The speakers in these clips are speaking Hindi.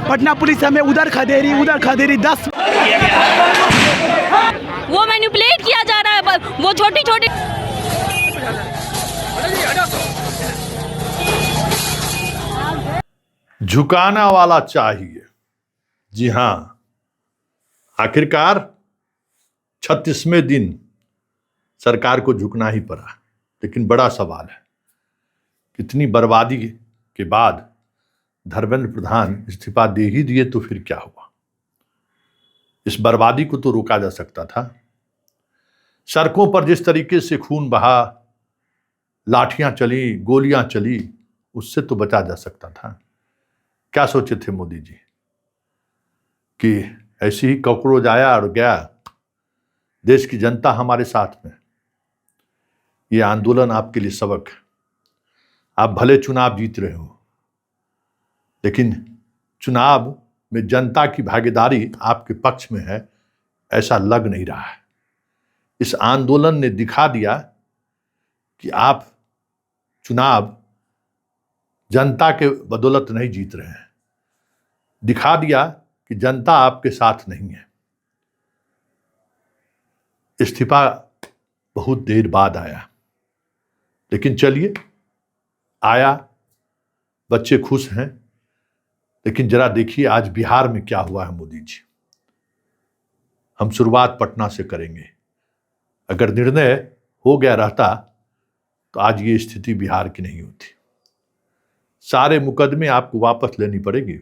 पटना पुलिस हमें उधर खदेरी 10 वो मैनिपुलेट किया जा रहा है, वो छोटी छोटी झुकाना वाला चाहिए। जी हाँ, आखिरकार 36वें दिन सरकार को झुकना ही पड़ा। लेकिन बड़ा सवाल है, कितनी बर्बादी के बाद धर्मेंद्र प्रधान इस्तीफा दे ही दिए तो फिर क्या हुआ? इस बर्बादी को तो रोका जा सकता था। सड़कों पर जिस तरीके से खून बहा, लाठियां चली, गोलियां चली, उससे तो बचा जा सकता था। क्या सोचे थे मोदी जी कि ऐसी ही कॉकरोच आया और गया, देश की जनता हमारे साथ में। ये आंदोलन आपके लिए सबक है। आप भले चुनाव जीत रहे हो, लेकिन चुनाव में जनता की भागीदारी आपके पक्ष में है, ऐसा लग नहीं रहा है। इस आंदोलन ने दिखा दिया कि आप चुनाव जनता के बदौलत नहीं जीत रहे हैं। दिखा दिया कि जनता आपके साथ नहीं है। इस्तीफा बहुत देर बाद आया, लेकिन चलिए आया, बच्चे खुश हैं। लेकिन जरा देखिए आज बिहार में क्या हुआ है मोदी जी। हम शुरुआत पटना से करेंगे। अगर निर्णय हो गया रहता तो आज ये स्थिति बिहार की नहीं होती। सारे मुकदमे आपको वापस लेनी पड़ेगी,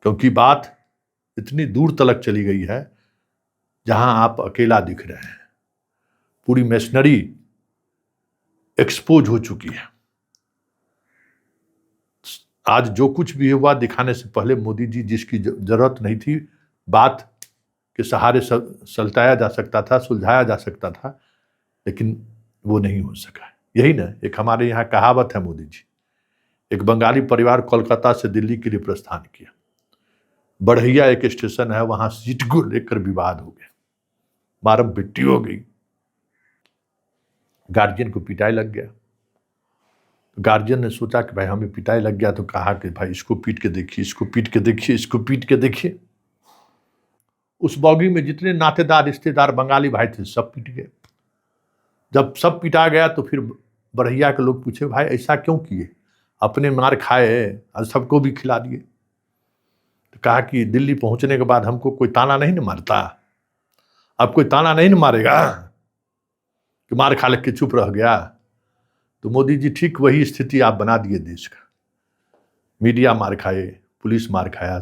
क्योंकि बात इतनी दूर तलक चली गई है जहां आप अकेला दिख रहे हैं। पूरी मशीनरी एक्सपोज हो चुकी है। आज जो कुछ भी हुआ दिखाने से पहले मोदी जी, जिसकी जरूरत नहीं थी, बात के सहारे सुलझाया जा सकता था, सुलझाया जा सकता था, लेकिन वो नहीं हो सका। यही ना एक हमारे यहाँ कहावत है मोदी जी। एक बंगाली परिवार कोलकाता से दिल्ली के लिए प्रस्थान किया। बढ़ैया एक स्टेशन है, वहां सीट को लेकर विवाद हो गया, मारम पिट्टी हो गई, गार्जियन को पिटाई लग गया। गार्जियन ने सोचा कि भाई हमें पिटाई लग गया, तो कहा कि भाई इसको पीट के देखिए, इसको पीट के देखिए, इसको पीट के देखिए। उस बॉगी में जितने नातेदार रिश्तेदार बंगाली भाई थे सब पीट गए। जब सब पिटा गया तो फिर बढ़ैया के लोग पूछे भाई ऐसा क्यों किए, अपने मार खाए और सबको भी खिला दिए। तो कहा कि दिल्ली पहुंचने के बाद हमको कोई ताना नहीं न मारता, अब कोई ताना नहीं न मारेगा कि मार खा के चुप रह गया। तो मोदी जी ठीक वही स्थिति आप बना दिए देश का। मीडिया मार खाए, पुलिस मार खाया,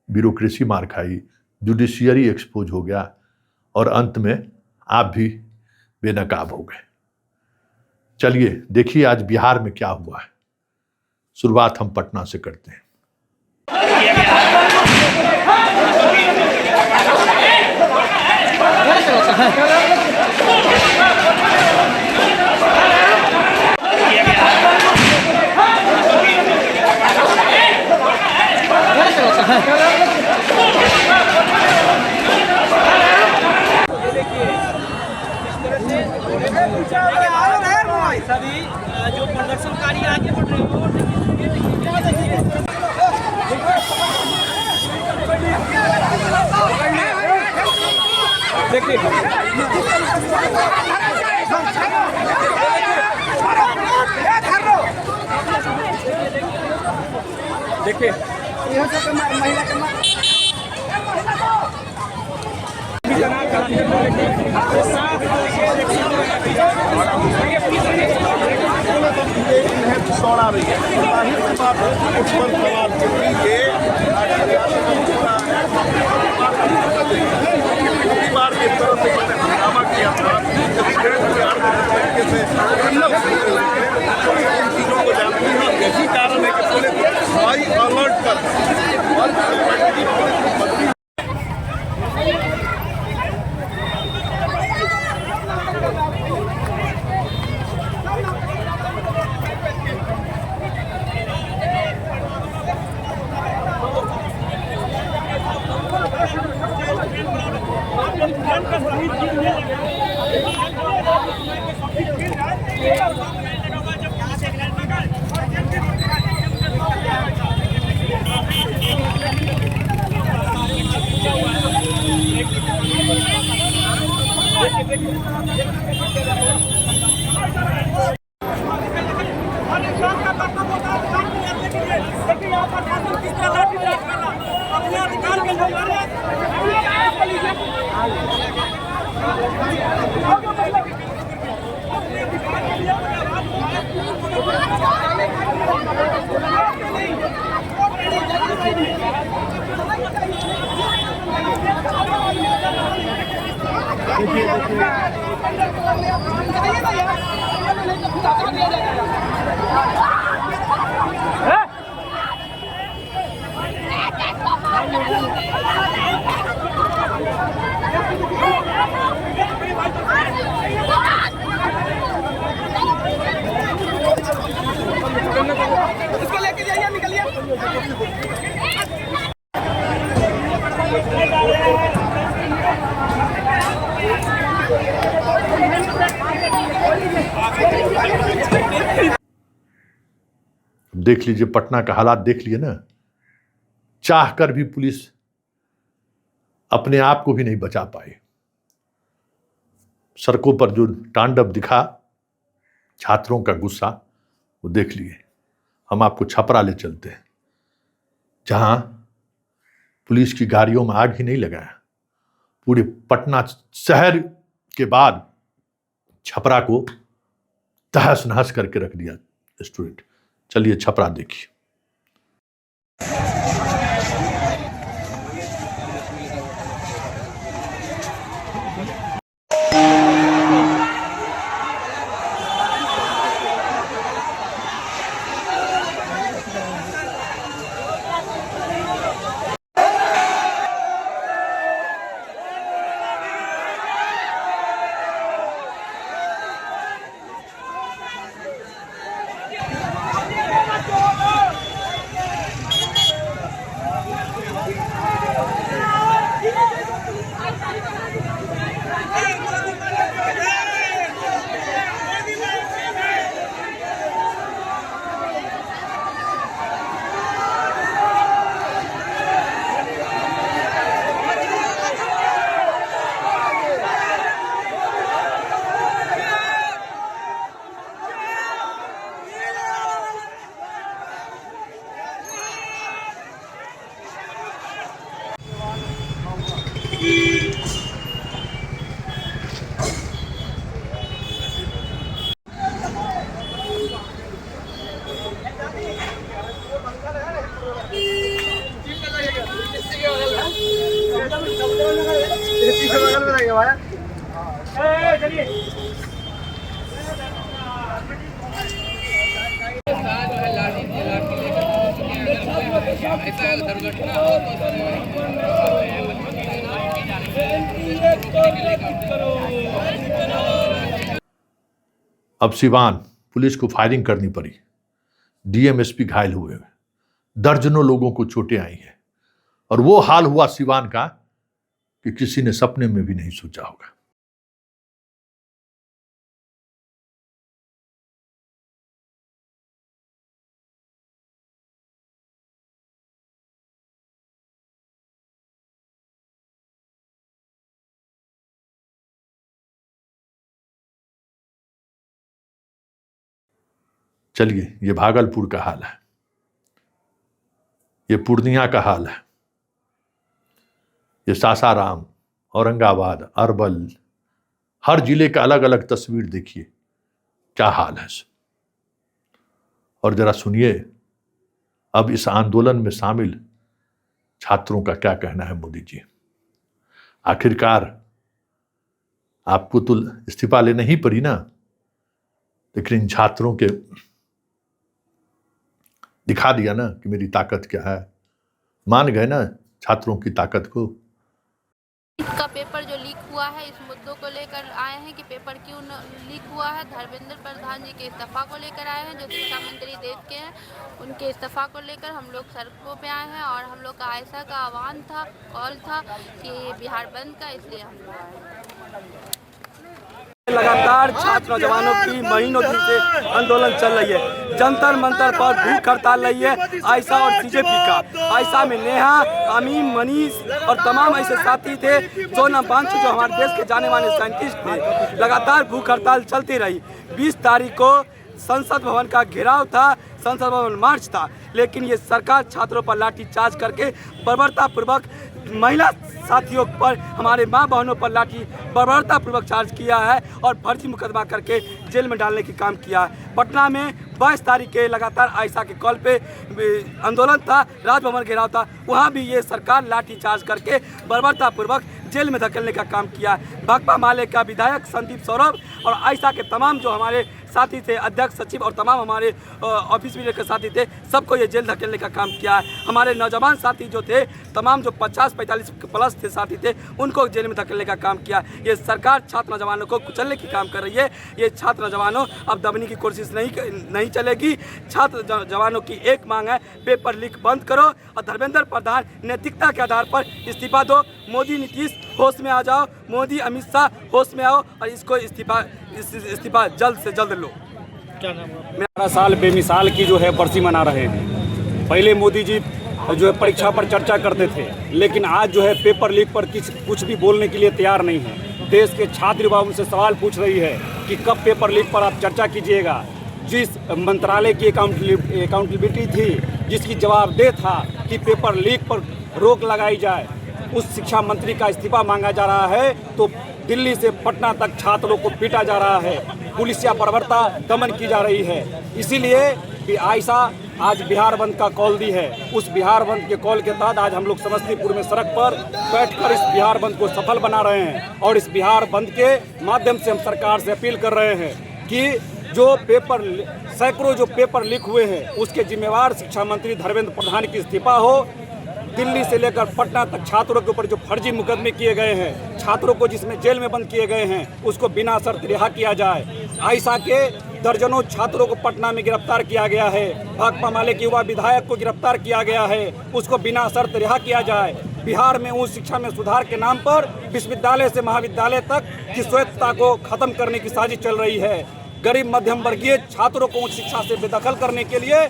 ब्यूरोक्रेसी मार खाई, जुडिशियरी एक्सपोज हो गया, और अंत में आप भी बेनकाब हो गए। चलिए देखिए आज बिहार में क्या हुआ है। शुरुआत हम पटना से करते हैं। सभी जो प्रदर्शनकारी आगे बढ़ रहे हैं देखिए महिला दौड़ा रही है, उस पर सवाल परिवार की तरफ से हंगामा किया था। तरीके से इन चीजों को जानते हैं। यही कारण है कि पुलिस हाई अलर्ट पर किस तरह लाठीचार्ज करना अपने अधिकार के इसको लेके जाइए, निकलिए। देख लीजिए पटना का हालात, देख लिए ना। चाह कर भी पुलिस अपने आप को भी नहीं बचा पाई। सड़कों पर जो तांडव दिखा छात्रों का गुस्सा, वो देख लिए। हम आपको छपरा ले चलते हैं, जहां पुलिस की गाड़ियों में आग ही नहीं लगाया, पूरे पटना शहर के बाद छपरा को तहस नहस करके रख दिया स्टूडेंट। चलिए छपरा देखिए। अब सिवान पुलिस को फायरिंग करनी पड़ी, डीएमएसपी घायल हुए, दर्जनों लोगों को चोटें आई हैं, और वो हाल हुआ सिवान का कि किसी ने सपने में भी नहीं सोचा होगा। चलिए, ये भागलपुर का हाल है, ये पूर्णिया का हाल है, ये सासाराम, औरंगाबाद, अरवल, हर जिले का अलग अलग तस्वीर देखिए, क्या हाल है। और जरा सुनिए अब इस आंदोलन में शामिल छात्रों का क्या कहना है। मोदी जी, आखिरकार आपको तो इस्तीफा लेना ही पड़ी ना, लेकिन इन छात्रों के दिखा दिया ना कि मेरी ताकत क्या है, मान गए ना छात्रों की ताकत को। इसका पेपर जो लीक हुआ है, इस मुद्दों को लेकर आए हैं कि पेपर क्यों लीक हुआ है। धर्मेंद्र प्रधान जी के इस्तीफा को लेकर आए हैं, जो शिक्षा मंत्री देश के हैं। उनके इस्तीफा को लेकर हम लोग सड़कों पे आए हैं, और हम लोग का ऐसा का आह्वान था, कॉल था कि बिहार बंद का, इसलिए हम लोग आए। लगातार छात्र नौजवानों की महीनों दिन से आंदोलन चल रही है। जंतर मंतर पर भूख हड़ताल रही है आयशा और बीजेपी का। आयशा में नेहा, अमीन, मनीष और तमाम ऐसे साथी थे, सोनम वांगचुक जो हमारे देश के जाने माने साइंटिस्ट थे। लगातार भूख हड़ताल चलती रही। 20 तारीख को संसद भवन का घेराव था, संसद भवन मार्च था, लेकिन ये सरकार छात्रों पर लाठीचार्ज करके बर्बरतापूर्वक महिला साथियों पर, हमारे माँ बहनों पर बर्बरतापूर्वक चार्ज किया है और फर्जी मुकदमा करके जेल में डालने की काम किया है। पटना में 22 तारीख के लगातार आयशा के कॉल पे आंदोलन था, राजभवन घेराव था, वहाँ भी ये सरकार लाठीचार्ज करके बर्बरतापूर्वक जेल में धकेलने का काम किया है। भाकपा माले का विधायक संदीप सौरभ और आयशा के तमाम जो हमारे साथी थे, अध्यक्ष, सचिव और तमाम हमारे ऑफिस में के साथी थे, सबको ये जेल धकेलने का काम किया है। हमारे नौजवान साथी जो थे, तमाम जो 50-45 प्लस थे साथी थे, उनको जेल में धकेलने का काम किया। ये सरकार छात्र नौजवानों को कुचलने की काम कर रही है। ये छात्र नौजवानों अब दबने की कोशिश नहीं चलेगी। छात्र जवानों की एक मांग है, पेपर लीक बंद करो और धर्मेंद्र प्रधान नैतिकता के आधार पर इस्तीफा दो। मोदी नीतीश होश में आ जाओ, मोदी अमित शाह होश में आओ और इसको इस्तीफा जल्द से जल्द लो। क्या नाम है? 11 साल बेमिसाल की जो है बरसी मना रहे हैं। पहले मोदी जी जो है परीक्षा पर चर्चा करते थे, लेकिन आज जो है पेपर लीक पर कुछ भी बोलने के लिए तैयार नहीं है। देश के छात्र युवा उनसे सवाल पूछ रही है कि कब पेपर लीक पर आप चर्चा कीजिएगा। जिस मंत्रालय की अकाउंटेबिलिटी थी, जिसकी जवाबदेह था कि पेपर लीक पर रोक लगाई जाए, उस शिक्षा मंत्री का इस्तीफा मांगा जा रहा है, तो दिल्ली से पटना तक छात्रों को पीटा जा रहा है, पुलिस या बर्बरता दमन की जा रही है। इसीलिए कि आयशा आज बिहार बंद का कॉल दी है। उस बिहार बंद के कॉल के तहत आज हम लोग समस्तीपुर में सड़क पर बैठकर इस बिहार बंद को सफल बना रहे हैं और इस बिहार बंद के माध्यम से हम सरकार से अपील कर रहे हैं कि सैकड़ों जो पेपर लीक हुए हैं, उसके जिम्मेवार शिक्षा मंत्री धर्मेंद्र प्रधान की इस्तीफा हो। दिल्ली से लेकर पटना तक छात्रों के ऊपर जो फर्जी मुकदमे किए गए हैं, छात्रों को जिसमें जेल में बंद किए गए हैं, उसको बिना शर्त रिहा किया जाए। आयशा के दर्जनों छात्रों को पटना में गिरफ्तार किया गया है। भाकपा माले के युवा विधायक को गिरफ्तार किया गया है, उसको बिना शर्त रिहा किया जाए। बिहार में उच्च शिक्षा में सुधार के नाम पर विश्वविद्यालय से महाविद्यालय तक की स्वायत्तता को खत्म करने की साजिश चल रही है। गरीब मध्यम वर्गीय छात्रों को उच्च शिक्षा से बेदखल करने के लिए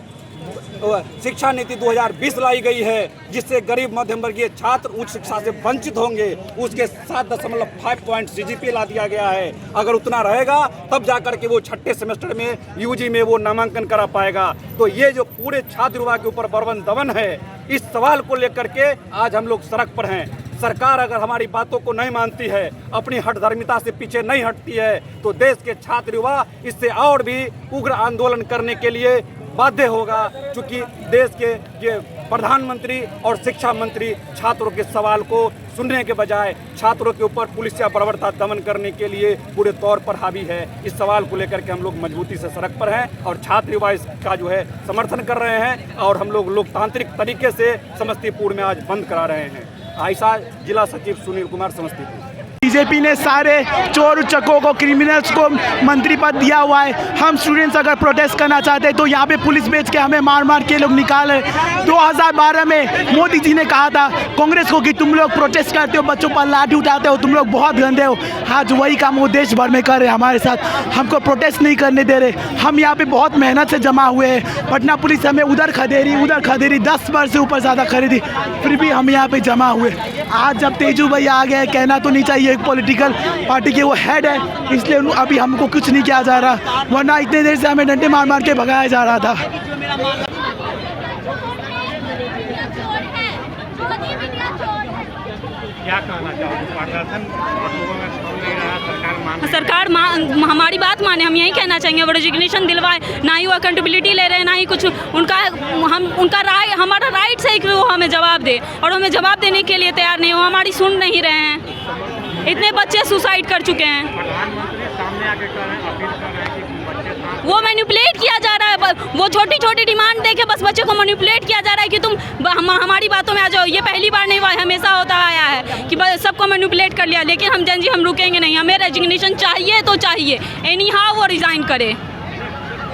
शिक्षा नीति 2020 लाई गई है, जिससे गरीब मध्यम वर्गीय छात्र उच्च शिक्षा से वंचित होंगे। उसके 7.5 पॉइंट CGPA ला दिया गया है। अगर उतना रहेगा तब जाकर के वो छठे सेमेस्टर में UG में वो नामांकन करा पाएगा। तो ये जो पूरे छात्र युवा के ऊपर बर्बन दमन है, इस सवाल को लेकर के आज हम लोग सड़क पर हैं। सरकार अगर हमारी बातों को नहीं मानती है, अपनी हठधर्मिता से पीछे नहीं हटती है, तो देश के छात्र युवा इससे और भी उग्र आंदोलन करने के लिए बाध्य होगा। क्योंकि देश के ये प्रधानमंत्री और शिक्षा मंत्री छात्रों के सवाल को सुनने के बजाय छात्रों के ऊपर पुलिस या बर्बरता दमन करने के लिए पूरे तौर पर हावी है। इस सवाल को लेकर के हम लोग मजबूती से सड़क पर हैं और छात्र युवा इसका जो है समर्थन कर रहे हैं और हम लोग लोकतांत्रिक तरीके से समस्तीपुर में आज बंद करा रहे हैं। आयशा, जिला सचिव सुनील कुमार, समस्तीपुर। बीजेपी ने सारे चोर उचक्कों को, क्रिमिनल्स को मंत्री पद दिया हुआ है। हम स्टूडेंट्स अगर प्रोटेस्ट करना चाहते हैं तो यहाँ पे पुलिस भेज के हमें मार मार के लोग निकाले। 2012 में मोदी जी ने कहा था कांग्रेस को कि तुम लोग प्रोटेस्ट करते हो, बच्चों पर लाठी उठाते हो, तुम लोग बहुत गंदे हो। आज वही काम वो देश भर में कर रहे हैं हमारे साथ। हमको प्रोटेस्ट नहीं करने दे रहे। हम यहाँ पे बहुत मेहनत से जमा हुए हैं। पटना पुलिस हमें उधर खदेरी 10 बार से ऊपर ज़्यादा खरीदी, फिर भी हम यहाँ पे जमा हुए। आज जब तेजू भैया आ गए, कहना तो नहीं चाहिए, एक पॉलिटिकल पार्टी के वो हेड है, इसलिए अभी हमको कुछ नहीं किया जा रहा, वरना इतने देर से हमें डंडे मार मार के भगाया जा रहा था। क्या कहना चाहोगे? प्रदर्शन सरकार हमारी बात माने। हम यही कहना चाहेंगे, वो रेजिग्नेशन दिलवाए, ना ही वो अकाउंटेबिलिटी ले रहे हैं, ना ही कुछ उनका राय, हमारा राइट है कि वो हमें जवाब दे, और हमें जवाब देने के लिए तैयार नहीं हो, हमारी सुन नहीं रहे हैं। इतने बच्चे सुसाइड कर चुके हैं। वो मैनिपुलेट किया जा रहा है, वो छोटी छोटी डिमांड देके बस बच्चे को मैनिपुलेट किया जा रहा है कि तुम हमारी बातों में आ जाओ। ये पहली बार नहीं हुआ है, हमेशा होता आया है कि सबको मैनिपुलेट कर लिया। लेकिन हम रुकेंगे नहीं, हमें रेजिग्नेशन चाहिए तो चाहिए, एनी हाउ वो रिज़ाइन करे।